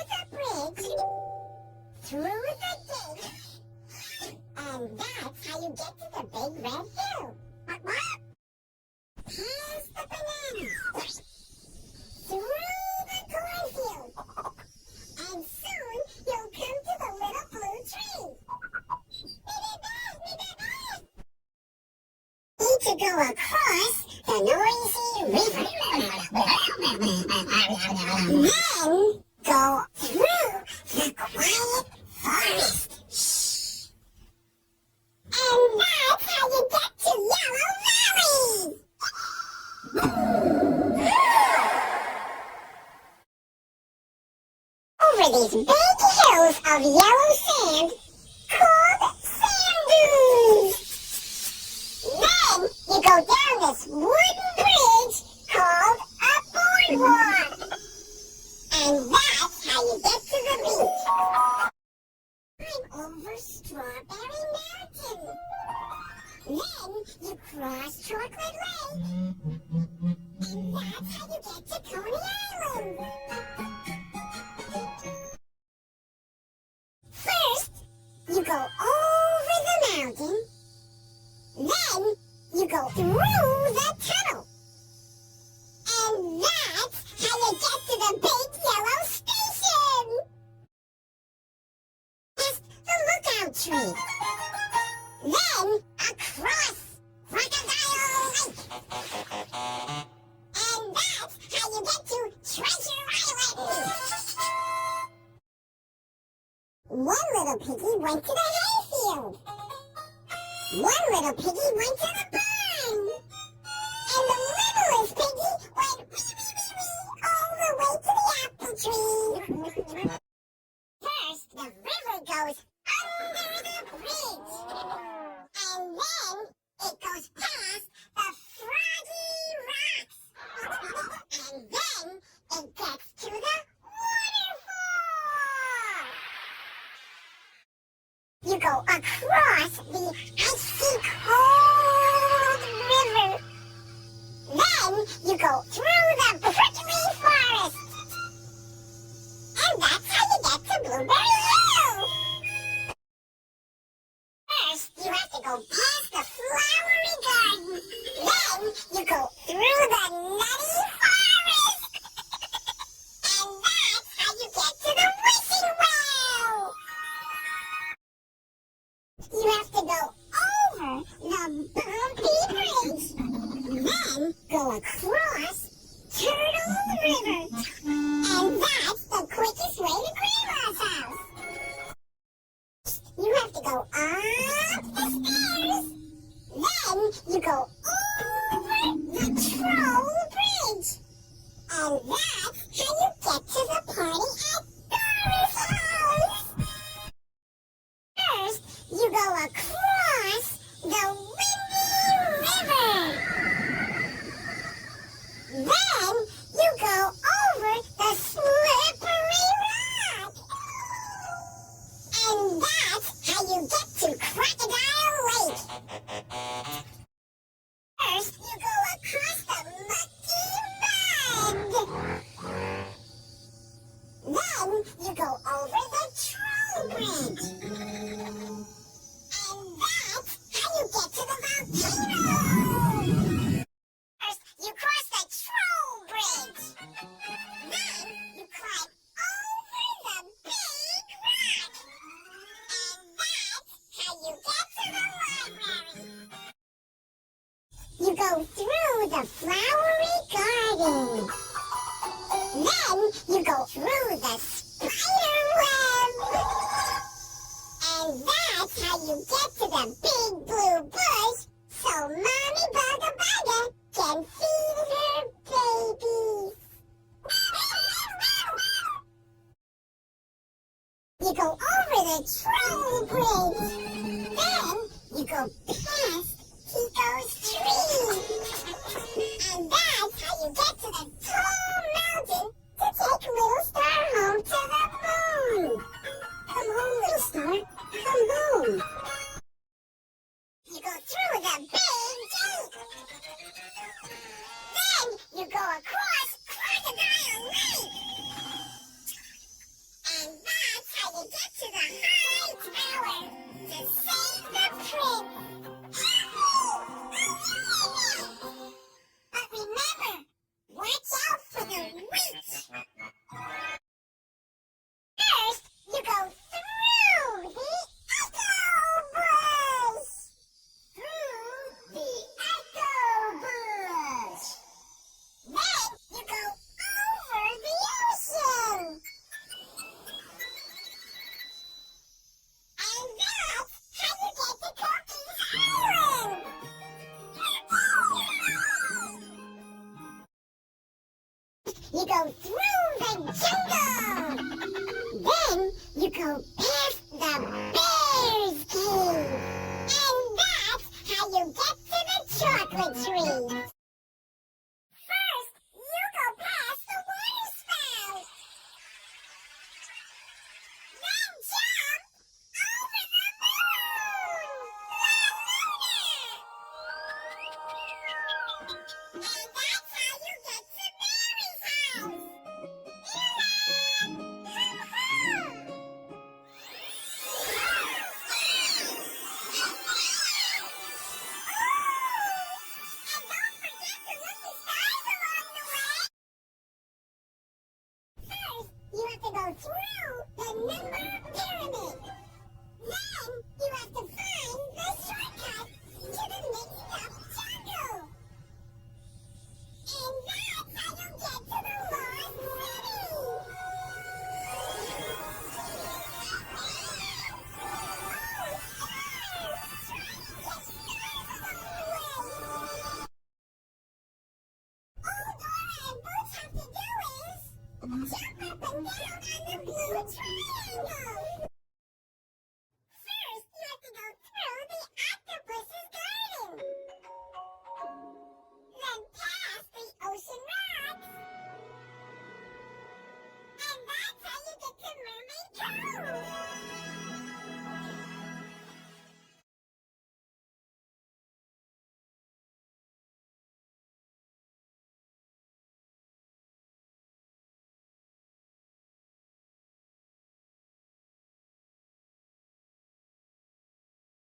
the bridge, through the gate, and that's how you get to the big red hill. What? Past the bananas, through the cornfield, and soon you'll come to the little blue tree. Need to go across the noisy river. Then go through the quiet forest. Shh. And that's how you get to Yellow Valley. Over these big hills of yellow sand called sand dunes. Then you go down this wooden bridge called a boardwalk. And that's how you get to the beach. I'm over Strawberry Mountain. Then you cross Chocolate Lake. And that's how you get to Coney Island. First, you go over the mountain. Then you go through the tunnel. And that's how you get to the big yellow station. Past the lookout tree. Then across Crocodile Lake. And that's how you get to Treasure Island. One little piggy went to the hayfield. One little piggy went to the barn. And the littlest piggy went wee, all the way to the apple tree. First, the river goes under the bridge. And then it goes past the froggy rocks. And then it gets to the waterfall. You go across the icy cold river. Then you go through the prickly forest. And that's how you get to Blueberry Hill. First, you have to go past the flowery garden. Then you go through the nutty forest. And that's how you get to the wishing well. You have to go over the bumpy bridge. Then go across Turtle River. And that's the quickest way to Grandma's house. You have to go up the stairs. Then you go over the Troll Bridge. And that's how you get to the party at Dora's house. First, you go across the Windy River. Then you go over the Slippery Rock. And that's how you get to Crocodile Lake. First, you go across the mucky mud. Then you go over the Troll Bridge. And that's how you get to the volcano. First, you cross the Troll Bridge. Then you climb over the big rock. And that's how you get to the library. You go through the flowery garden. Then you go through the spider web. And that's how you get to the big blue bush so Mommy Bugga Bugga can feed her babies. You go over the Troll Bridge. Then you go past Kiko's tree. And that's how you get to the tall mountain to take Little Star home to the moon. Come home, Little Star. Come home. You go through the big gate. Then you go across Crocodile Lake. go past the bear's cave. And that's how you get to the chocolate tree. First, you go past the water spout. Then jump over the moon. La Luna! And that's how you get to Mary's house. You have to go through the number pyramid. Then you have to find the shortcut to the mixed up jungle. And that's how you get to the lost city. All Dora and Boots have to do is jump up and down on the blue triangle.